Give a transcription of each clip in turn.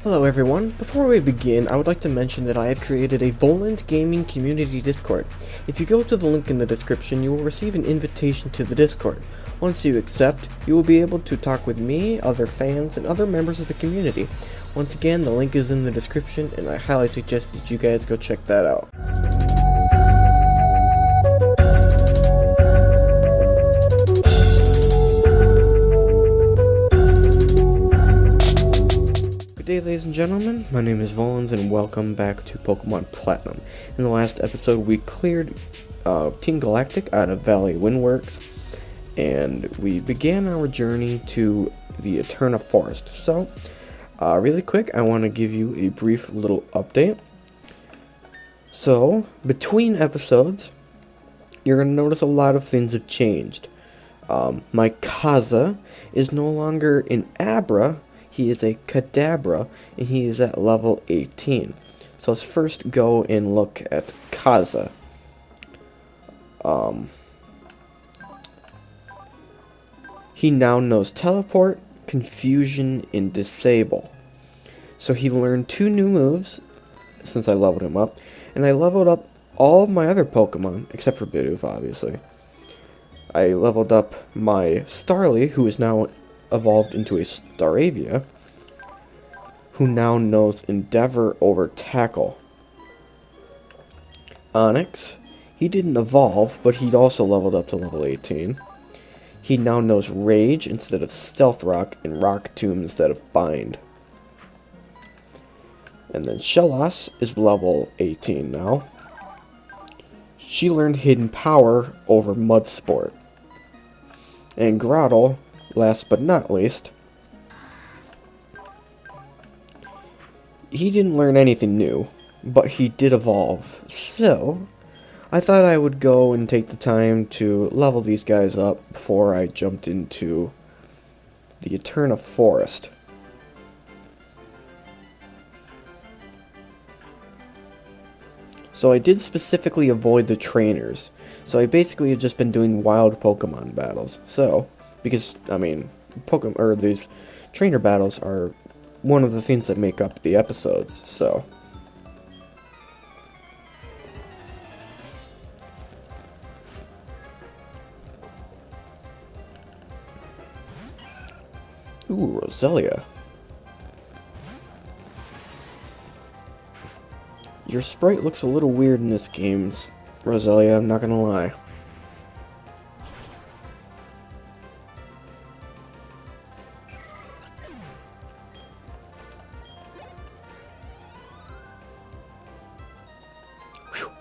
Hello everyone, before we begin, I would like to mention that I have created a Volans Gaming community Discord. If you go to the link in the description, you will receive an invitation to the Discord. Once you accept, you will be able to talk with me, other fans, and other members of the community. Once again, the link is in the description, and I highly suggest that you guys go check that out. Good day, ladies and gentlemen, my name is Volans and welcome back to Pokemon Platinum. In the last episode we cleared Team Galactic out of Valley Windworks and we began our journey to the Eterna Forest. So, really quick, I want to give you a brief little update. So, between episodes, you're going to notice a lot of things have changed. My Kaza is no longer in Abra. He is a Kadabra, and he is at level 18. So let's first go and look at Kaza. He now knows Teleport, Confusion, and Disable. So he learned 2 new moves since I leveled him up, and I leveled up all of my other Pokemon, except for Bidoof, obviously. I leveled up my Starly, who is now evolved into a Staravia, who now knows Endeavor over Tackle. Onyx, he didn't evolve, but he'd also leveled up to level 18. He now knows Rage instead of Stealth Rock, and Rock Tomb instead of Bind. And then Shellos is level 18 now. She learned Hidden Power over Mud Sport. And Grottle, last but not least, he didn't learn anything new, but he did evolve. So, I thought I would go and take the time to level these guys up before I jumped into the Eterna Forest. So I did specifically avoid the trainers. So I basically have just been doing wild Pokemon battles. So, because, I mean, these trainer battles are one of the things that make up the episodes, so. Ooh, Roselia. Your sprite looks a little weird in this game, Roselia, I'm not gonna lie. Whew.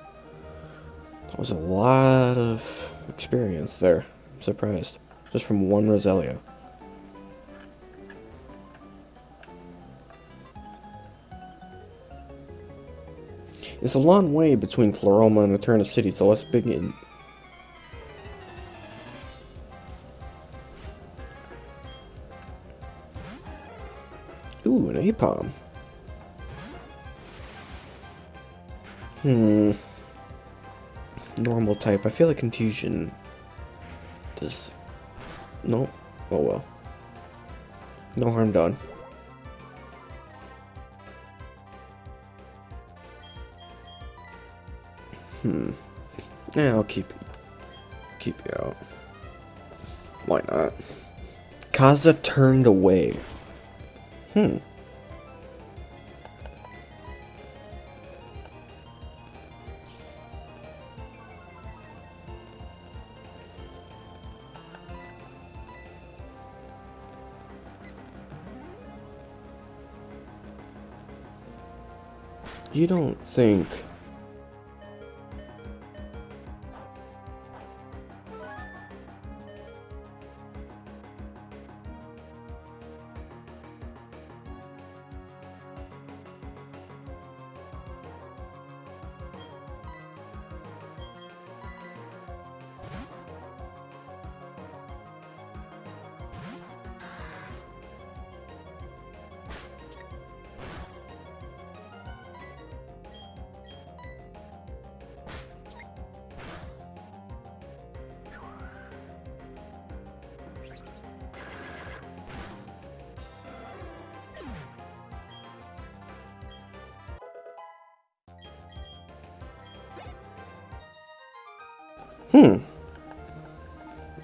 That was a lot of experience there. I'm surprised. Just from one Roselia. It's a long way between Floroma and Eterna City, so let's begin. Ooh, an Apom. Normal type. I feel like Confusion does... No? Oh well. No harm done. Yeah, I'll keep you out. Why not? Kaza turned away. You don't think...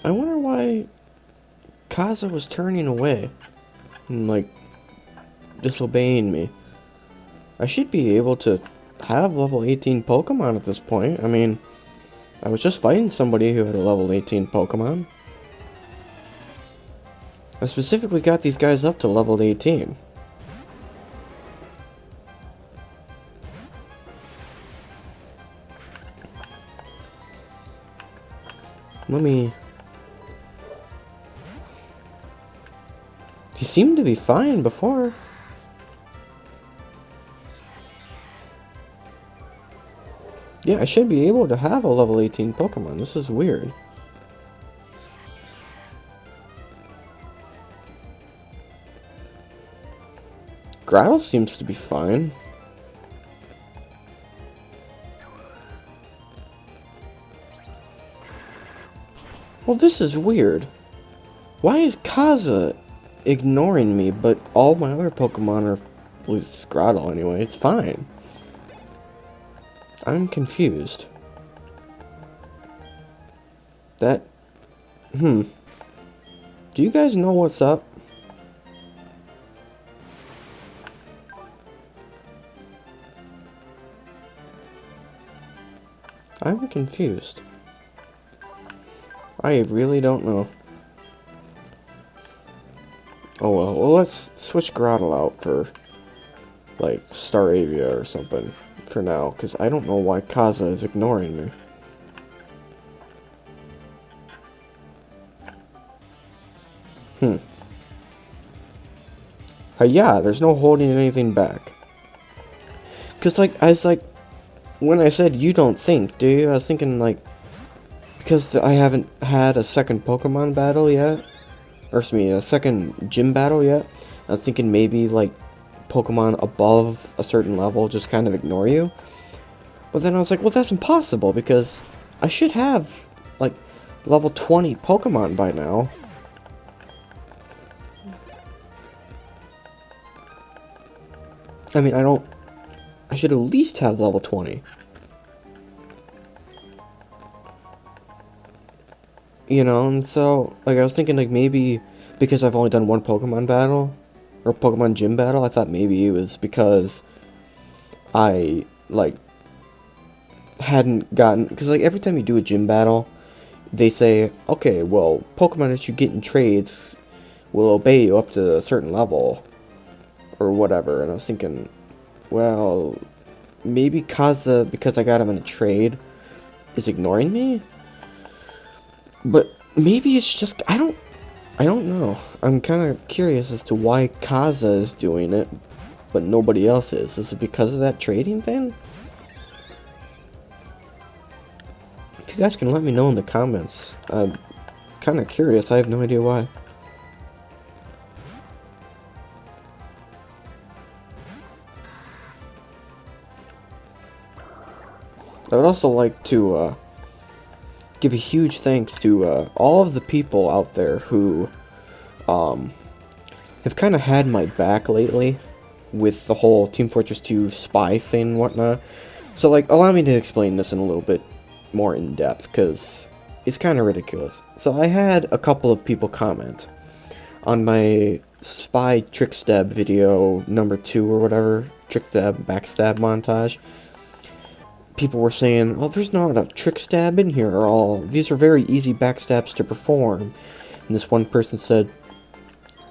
I wonder why Kaza was turning away and, like, disobeying me. I should be able to have level 18 Pokemon at this point. I mean, I was just fighting somebody who had a level 18 Pokemon. I specifically got these guys up to level 18. Let me... He seemed to be fine before. Yeah, I should be able to have a level 18 Pokemon. This is weird. Growl seems to be fine. Well, this is weird. Why is Kaza ignoring me, but all my other Pokemon are... Well, it's Groudle anyway, it's fine. I'm confused. That... Do you guys know what's up? I'm confused. I really don't know. Oh well, let's switch Groudle out for, like, Staravia or something for now, because I don't know why Kaza is ignoring me. Yeah, there's no holding anything back. Because, like, I was like, when I said you don't think, do you? I was thinking, like, because I haven't had a second Pokemon battle yet, or excuse me, a second gym battle yet, I was thinking maybe, like, Pokemon above a certain level just kind of ignore you. But then I was like, well, that's impossible, because I should have, like, level 20 Pokemon by now. I mean, I should at least have level 20. You know, and so, like, I was thinking, like, maybe because I've only done one Pokemon battle, or Pokemon gym battle, I thought maybe it was because I, like, hadn't gotten, because, like, every time you do a gym battle, they say, okay, well, Pokemon that you get in trades will obey you up to a certain level, or whatever, and I was thinking, well, maybe Kaza, because I got him in a trade, is ignoring me? But maybe it's just, I don't know. I'm kind of curious as to why Kaza is doing it, but nobody else is. Is it because of that trading thing? If you guys can let me know in the comments. I'm kind of curious. I have no idea why. I would also like to give a huge thanks to all of the people out there who have kind of had my back lately with the whole Team Fortress 2 spy thing and whatnot. So, like, allow me to explain this in a little bit more in depth, because it's kind of ridiculous. So I had a couple of people comment on my spy trick stab video number 2 or whatever, trick stab, backstab montage. People were saying, well, there's not a trick stab in here, or all these are very easy backstabs to perform. And this one person said,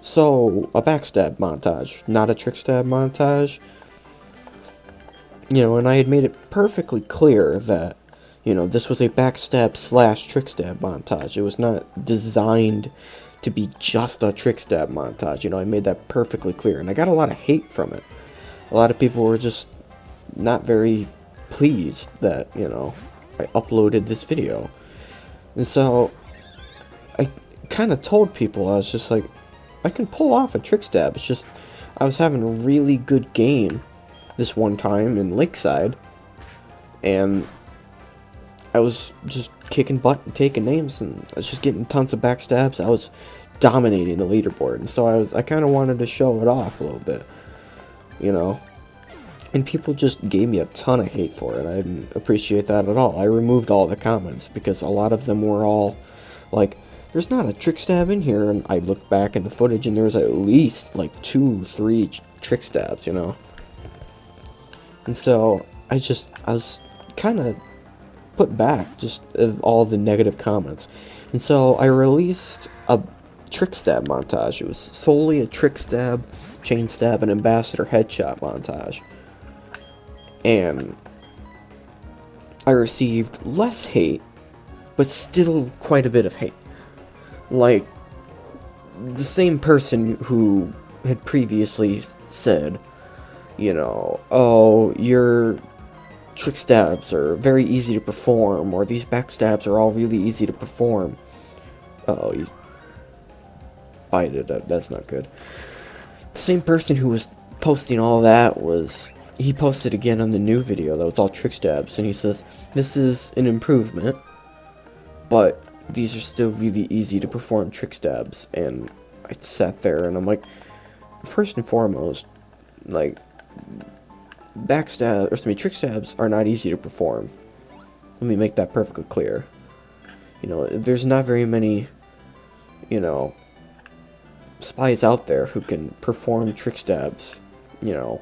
so, a backstab montage, not a trick stab montage. You know, and I had made it perfectly clear that, you know, this was a backstab / trick stab montage. It was not designed to be just a trick stab montage. You know, I made that perfectly clear, and I got a lot of hate from it. A lot of people were just not very pleased that, you know, I uploaded this video. And so I kind of told people, I was just like, I can pull off a trick stab. It's just I was having a really good game this one time in Lakeside, and I was just kicking butt and taking names, and I was just getting tons of backstabs. I was dominating the leaderboard, and so I kind of wanted to show it off a little bit, you know. And people just gave me a ton of hate for it. I didn't appreciate that at all. I removed all the comments because a lot of them were all like, there's not a trick stab in here. And I looked back in the footage and there was at least like 2-3 trick stabs, you know. And so I was kind of put back just of all the negative comments. And so I released a trick stab montage. It was solely a trick stab, chain stab, and ambassador headshot montage. And I received less hate, but still quite a bit of hate. Like, the same person who had previously said, you know, oh, your trick stabs are very easy to perform, or these backstabs are all really easy to perform. Uh-oh, he's bited. That's not good. The same person who was posting all that he posted again on the new video that was all trick stabs, and he says, this is an improvement, but these are still really easy to perform trick stabs. And I sat there and I'm like, first and foremost, like, trick stabs are not easy to perform. Let me make that perfectly clear. You know, there's not very many, you know, spies out there who can perform trick stabs, you know,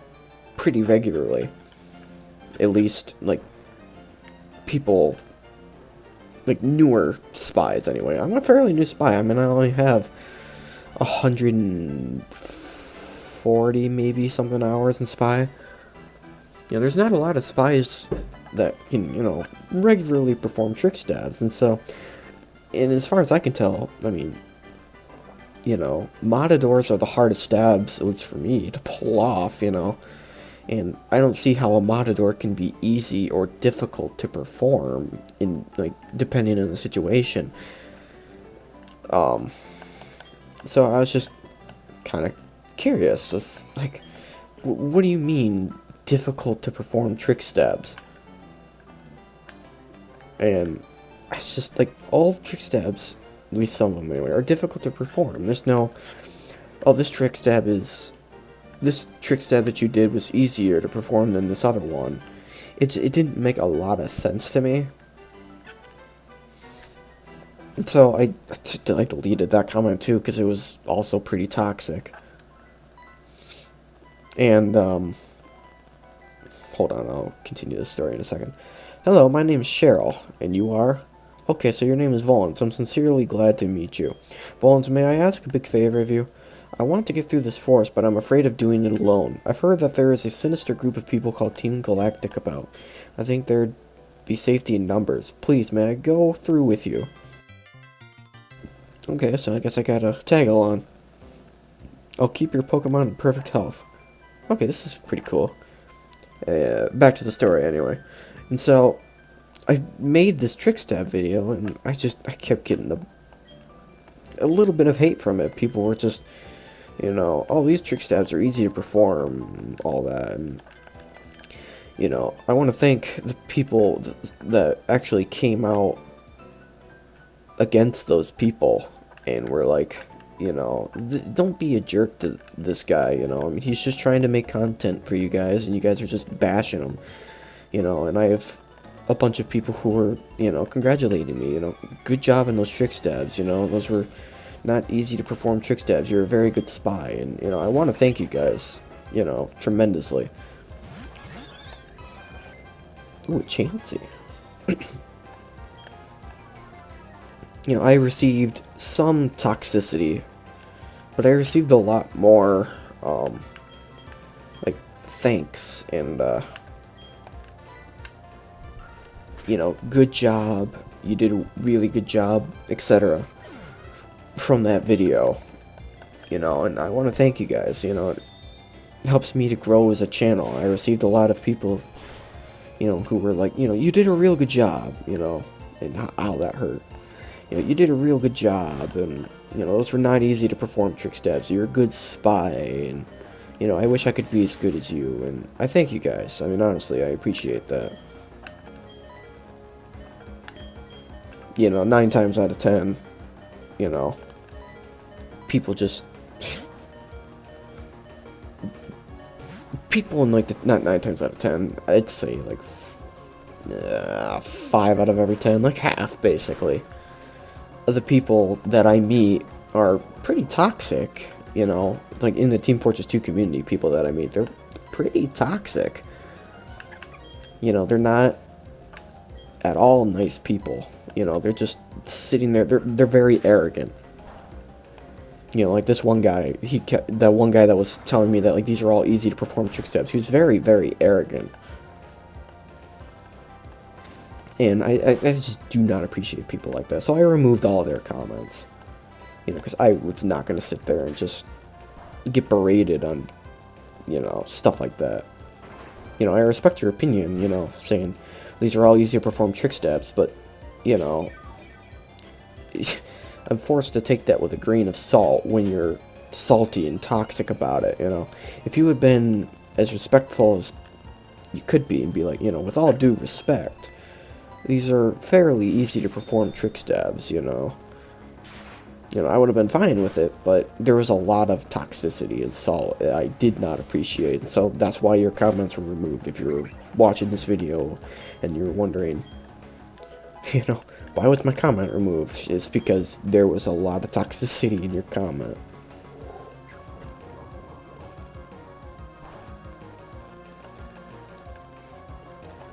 pretty regularly. At least, like, people, like, newer spies anyway. I'm a fairly new spy. I mean, I only have 140 maybe something hours in spy. You know, there's not a lot of spies that can, you know, regularly perform trick stabs. And so, and as far as I can tell, I mean, you know, matadors are the hardest stabs, at least for me, to pull off, you know. And I don't see how a matador can be easy or difficult to perform, in, like, depending on the situation. So I was just kind of curious. It's like, what do you mean difficult to perform trick stabs? And it's just like, all trick stabs, at least some of them anyway, are difficult to perform. There's no, oh, this trick stab that you did was easier to perform than this other one. It didn't make a lot of sense to me. And so I deleted that comment too, because it was also pretty toxic. And, hold on, I'll continue this story in a second. Hello, my name is Cheryl, and you are? Okay, so your name is Volans. I'm sincerely glad to meet you. Volans, may I ask a big favor of you? I want to get through this forest, but I'm afraid of doing it alone. I've heard that there is a sinister group of people called Team Galactic about. I think there'd be safety in numbers. Please, may I go through with you? Okay, so I guess I gotta tag along. I'll keep your Pokemon in perfect health. Okay, this is pretty cool. Back to the story, anyway. And so, I made this trick stab video, and I kept getting a little bit of hate from it. People were just, you know, oh, these trick stabs are easy to perform, and all that. And, you know, I want to thank the people that actually came out against those people and were like, you know, don't be a jerk to this guy, you know. I mean, he's just trying to make content for you guys, and you guys are just bashing him, you know. And I have a bunch of people who were, you know, congratulating me, you know, good job in those trick stabs, you know, those were not easy to perform trick stabs, you're a very good spy, and, you know, I want to thank you guys, you know, tremendously. Ooh, Chansey. You know, I received some toxicity, but I received a lot more, like, thanks, and, you know, good job, you did a really good job, etc. from that video, you know, and I want to thank you guys, you know, it helps me to grow as a channel. I received a lot of people, you know, who were like, you know, you did a real good job, you know, and how that hurt. You know, you did a real good job, and, you know, those were not easy to perform trick stabs. You're a good spy, and, you know, I wish I could be as good as you, and I thank you guys. I mean, honestly, I appreciate that. You know, 9 times out of 10, you know, people just people in like not 9 times out of 10, I'd say like 5 out of every 10, like half basically, of the people that I meet are pretty toxic. You know, like in the Team Fortress 2 community, people that I meet, they're pretty toxic. You know, they're not at all nice people. You know, they're just sitting there. They're very arrogant. You know, like this one guy, that one guy that was telling me that like these are all easy to perform trick steps. He was very, very arrogant. And I just do not appreciate people like that. So I removed all their comments. You know, because I was not going to sit there and just get berated on, you know, stuff like that. You know, I respect your opinion, you know, saying these are all easy to perform trick steps, but, you know, I'm forced to take that with a grain of salt when you're salty and toxic about it, you know. If you had been as respectful as you could be and be like, you know, with all due respect, these are fairly easy to perform trick stabs, you know. You know, I would have been fine with it, but there was a lot of toxicity and salt I did not appreciate. So that's why your comments were removed. If you're watching this video and you're wondering, you know, why was my comment removed? It's because there was a lot of toxicity in your comment.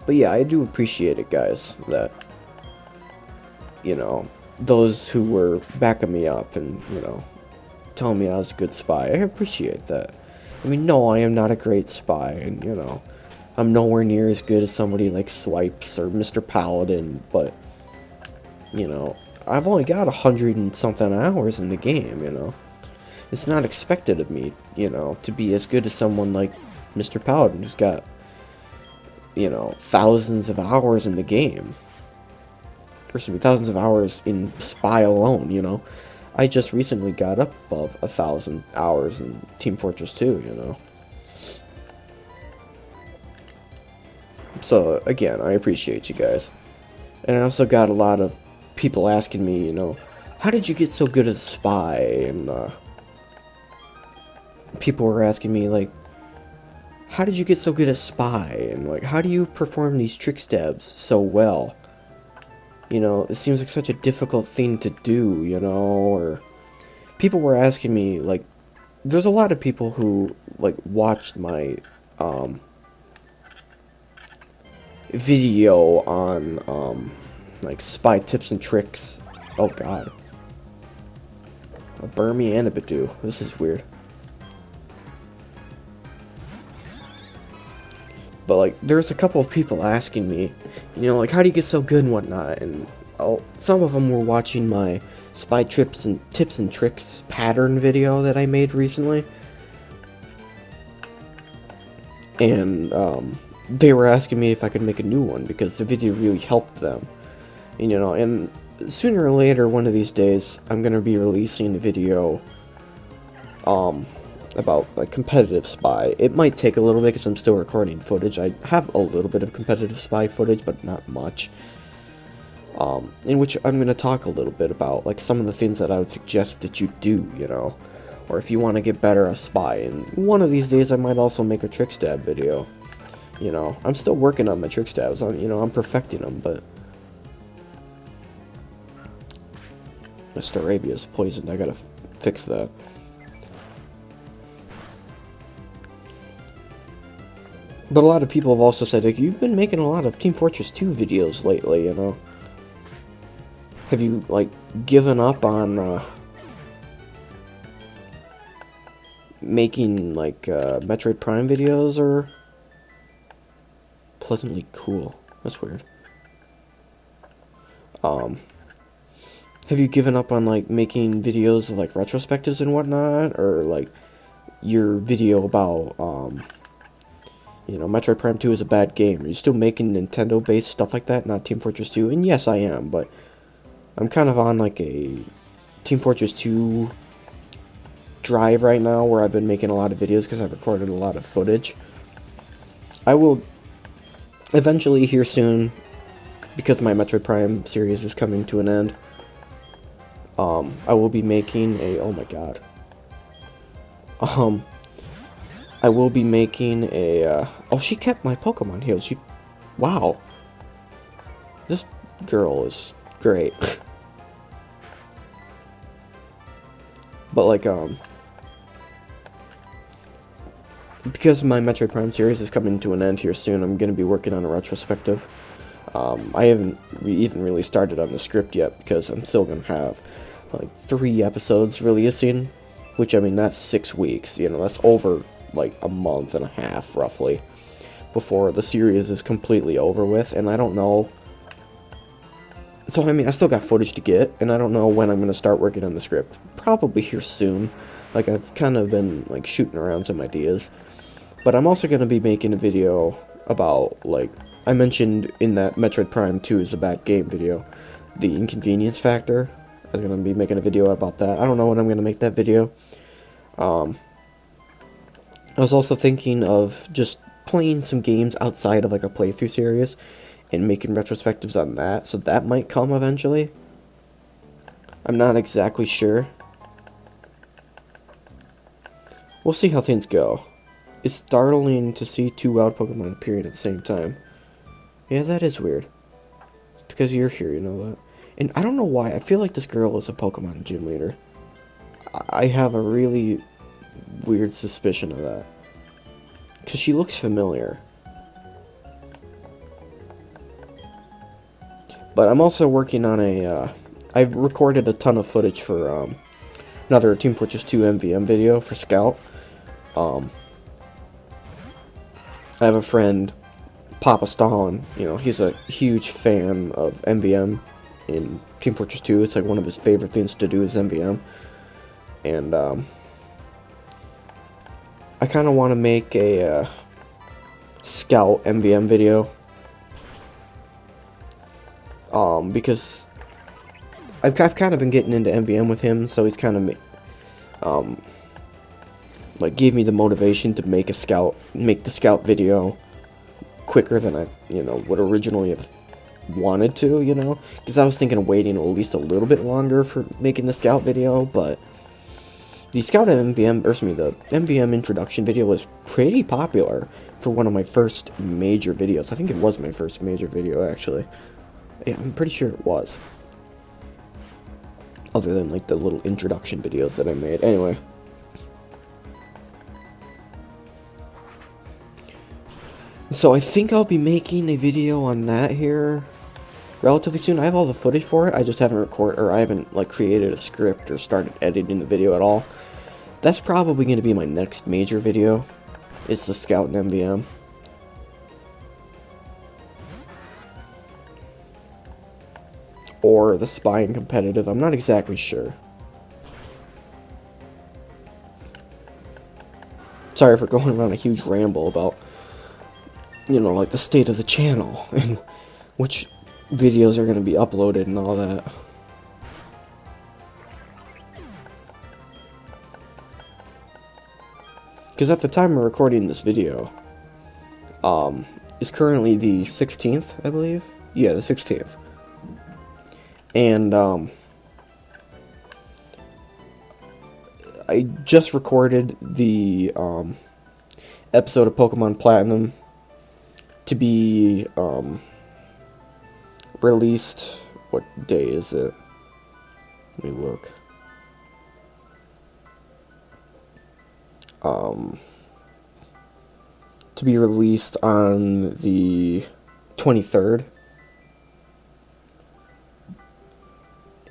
But yeah, I do appreciate it, guys, that, you know, those who were backing me up and, you know, telling me I was a good spy. I appreciate that. I mean, no, I am not a great spy, and, you know, I'm nowhere near as good as somebody like Swipes or Mr. Paladin, but, you know, I've only got 100 and something hours in the game, you know. It's not expected of me, you know, to be as good as someone like Mr. Paladin, who's got, you know, thousands of hours in the game. Or should be thousands of hours in Spy alone, you know. I just recently got up above 1,000 hours in Team Fortress 2, you know. So, again, I appreciate you guys. And I also got a lot of people asking me, you know, how did you get so good as a spy? And, people were asking me, like, how did you get so good at spy? And, like, how do you perform these trick stabs so well? You know, it seems like such a difficult thing to do, you know, or people were asking me, like, there's a lot of people who, like, watched my, video on, like, spy tips and tricks. Oh, God. A Burmy and a Badoo. This is weird. But, like, there's a couple of people asking me, you know, like, how do you get so good and whatnot? And some of them were watching my spy tips and tricks pattern video that I made recently. And, they were asking me if I could make a new one because the video really helped them. And, you know, and sooner or later, one of these days, I'm going to be releasing the video, about, like, competitive spy. It might take a little bit because I'm still recording footage. I have a little bit of competitive spy footage, but not much. In which I'm going to talk a little bit about, like, some of the things that I would suggest that you do, you know, or if you want to get better at spy. And one of these days, I might also make a trick stab video. You know, I'm still working on my trick stabs. I'm perfecting them, but Mr. Arabia's poisoned. I gotta fix that. But a lot of people have also said, like, you've been making a lot of Team Fortress 2 videos lately, you know. Have you, like, given up on, making, like, Metroid Prime videos, or pleasantly cool? That's weird. Have you given up on, like, making videos of, like, retrospectives and whatnot, or, like, your video about, you know, Metroid Prime 2 is a bad game? Are you still making Nintendo-based stuff like that, not Team Fortress 2? And yes, I am, but I'm kind of on, like, a Team Fortress 2 drive right now, where I've been making a lot of videos because I've recorded a lot of footage. I will eventually, here soon, because my Metroid Prime series is coming to an end, I will be making a, oh my god, I will be making a, oh, she kept my Pokemon here. Wow. This girl is great. But, like, because my Metroid Prime series is coming to an end here soon, I'm going to be working on a retrospective. I haven't even really started on the script yet, because I'm still going to have, like, 3 episodes releasing, which, I mean, that's 6 weeks, you know, that's over, like, a month and a half, roughly, before the series is completely over with, and I don't know, so, I mean, I still got footage to get, and I don't know when I'm going to start working on the script. Probably here soon. Like, I've kind of been, like, shooting around some ideas. But I'm also going to be making a video about, like, I mentioned in that Metroid Prime 2 is a bad game video, the inconvenience factor. I was going to be making a video about that. I don't know when I'm going to make that video. I was also thinking of just playing some games outside of, like, a playthrough series and making retrospectives on that, so that might come eventually. I'm not exactly sure. We'll see how things go. It's startling to see 2 wild Pokemon appearing at the same time. Yeah, that is weird. It's because you're here, you know that. And I don't know why, I feel like this girl is a Pokemon gym leader. I have a really weird suspicion of that. Because she looks familiar. But I'm also working on a, I've recorded a ton of footage for, another Team Fortress 2 MVM video for Scout. I have a friend, Papa Stalin, you know, he's a huge fan of MVM in Team Fortress 2. It's like one of his favorite things to do is MVM. And, I kind of want to make a, Scout MVM video. Because I've kind of been getting into MVM with him, so he's kind of, like, gave me the motivation to make the Scout video quicker than I, you know, would originally have wanted to, you know, because I was thinking of waiting at least a little bit longer for making the Scout video, but the Scout MVM, or excuse me, the MVM introduction video was pretty popular for one of my first major videos. I think it was my first major video, actually. Yeah, I'm pretty sure it was. Other than, like, the little introduction videos that I made. Anyway. So I think I'll be making a video on that here relatively soon. I have all the footage for it. I just haven't like, created a script or started editing the video at all. That's probably going to be my next major video. It's the Scout and MVM. Or the spying competitive, I'm not exactly sure. Sorry for going around a huge ramble about, you know, like the state of the channel and which videos are going to be uploaded and all that. Because at the time of recording this video, is currently the 16th, I believe? Yeah, the 16th. And, I just recorded the, episode of Pokemon Platinum to be, released. What day is it? Let me look. To be released on the 23rd.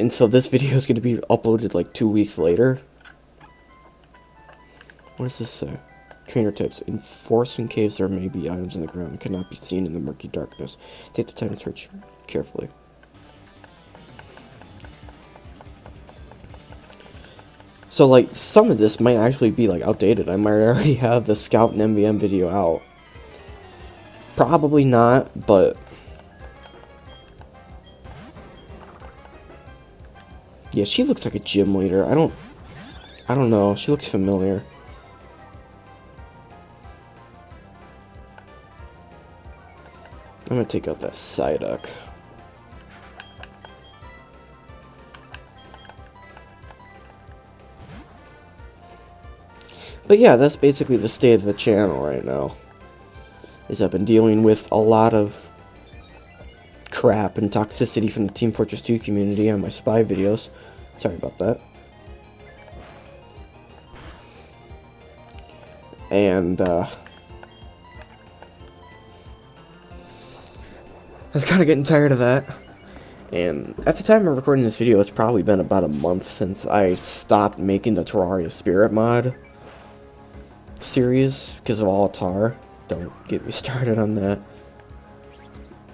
And so this video is going to be uploaded like 2 weeks later. What does this say? Trainer tips. In forests and caves there may be items in the ground that cannot be seen in the murky darkness. Take the time to search carefully. So, like, some of this might actually be, like, outdated. I might already have the Scout and MVM video out. Probably not, but... yeah, she looks like a gym leader. I don't know. She looks familiar. I'm gonna take out that Psyduck. But yeah, that's basically the state of the channel right now. Is I've been dealing with a lot of crap and toxicity from the Team Fortress 2 community on my spy videos. Sorry about that. And I was kind of getting tired of that. And at the time of recording this video, it's probably been about a month since I stopped making the Terraria Spirit mod series because of Altar. Don't get me started on that.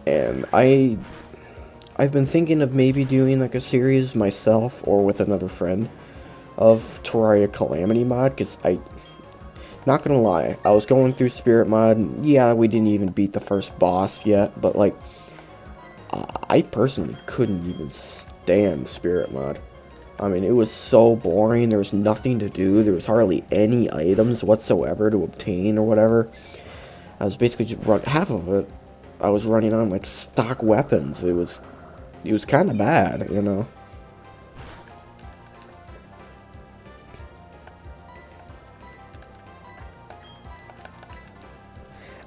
And I've been thinking of maybe doing like a series myself or with another friend of Terraria Calamity mod, because not gonna lie, I was going through Spirit mod. Yeah, we didn't even beat the first boss yet, but like I personally couldn't even stand Spirit mod. I mean, it was so boring. There was nothing to do. There was hardly any items whatsoever to obtain or whatever. I was basically just half of it. I was running on like stock weapons. It was kind of bad, you know.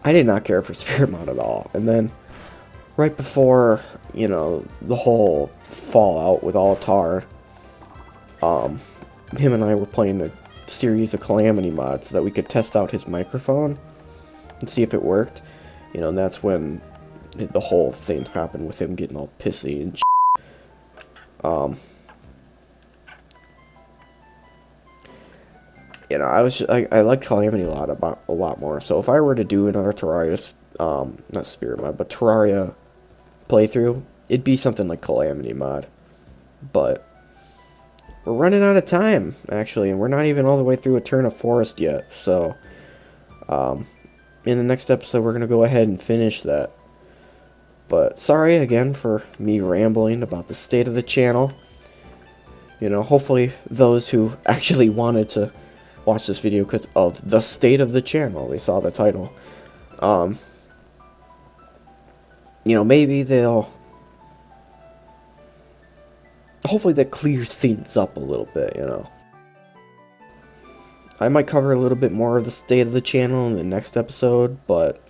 I did not care for Spirit mod at all. And then right before, you know, the whole fallout with Altar, him and I were playing a series of Calamity mods so that we could test out his microphone and see if it worked. You know, and that's when the whole thing happened with him getting all pissy and shit. You know, I like Calamity a lot more. So if I were to do another Terraria, not Spirit mod, but Terraria playthrough, it'd be something like Calamity mod. But we're running out of time, actually, and we're not even all the way through Eterna Forest yet. So in the next episode, we're going to go ahead and finish that. But sorry again for me rambling about the state of the channel. You know, hopefully those who actually wanted to watch this video because of the state of the channel, they saw the title. You know, maybe hopefully that clears things up a little bit, you know. I might cover a little bit more of the state of the channel in the next episode, but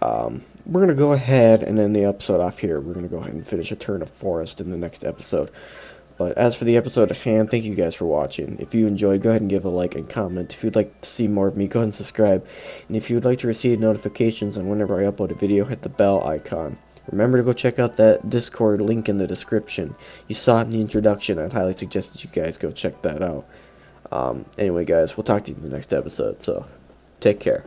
we're going to go ahead and end the episode off here. We're going to go ahead and finish Eterna Forest in the next episode. But as for the episode at hand, thank you guys for watching. If you enjoyed, go ahead and give a like and comment. If you'd like to see more of me, go ahead and subscribe. And if you would like to receive notifications on whenever I upload a video, hit the bell icon. Remember to go check out that Discord link in the description. You saw it in the introduction. I'd highly suggest that you guys go check that out. Anyway, guys, we'll talk to you in the next episode, so take care.